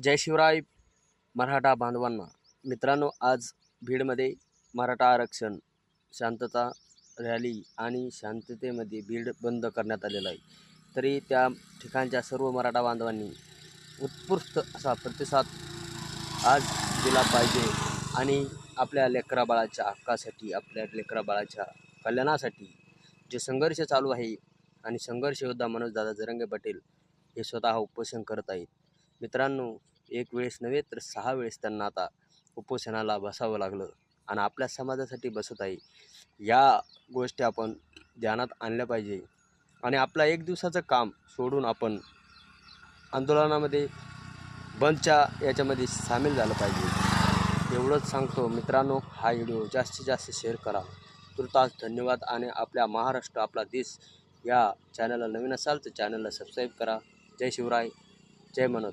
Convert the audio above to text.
जय शिवराय मराठा बांधवांना. मित्रांनो, आज बीडमध्ये मराठा आरक्षण शांतता रॅली आणि शांततेमध्ये बीड बंद करण्यात आलेला आहे. तरी त्या ठिकाणच्या सर्व मराठा बांधवांनी उत्स्फूर्त असा प्रतिसाद आज दिला पाहिजे आणि आपल्या लेकराबाळाच्या हक्कासाठी, आपल्या लेकराबाळाच्या कल्याणासाठी जे संघर्ष चालू आहे आणि संघर्ष योद्धा मनोजदादा जरांगे पाटील हे स्वतः उपोषण करत आहेत. मित्रांनो, एक वेळेस नव्हे तर 6 वेळेस त्यांना आता उपोषणाला बसावं लागलं आणि आपल्या समाजासाठी बसत आहे. या गोष्टी आपण ध्यानात आणल्या पाहिजे आणि आपला एक दिवसाचं काम सोडून आपण आंदोलनामध्ये बंदच्या याच्यामध्ये सामील झालं पाहिजे. एवढंच सांगतो मित्रांनो. हा व्हिडिओ जास्तीत जास्त शेअर करा. तुर्तास धन्यवाद. आणि आपल्या महाराष्ट्र आपला देश या चॅनलला नवीन असाल तर चॅनलला सबस्क्राईब करा. जय शिवराय, जय मनोज.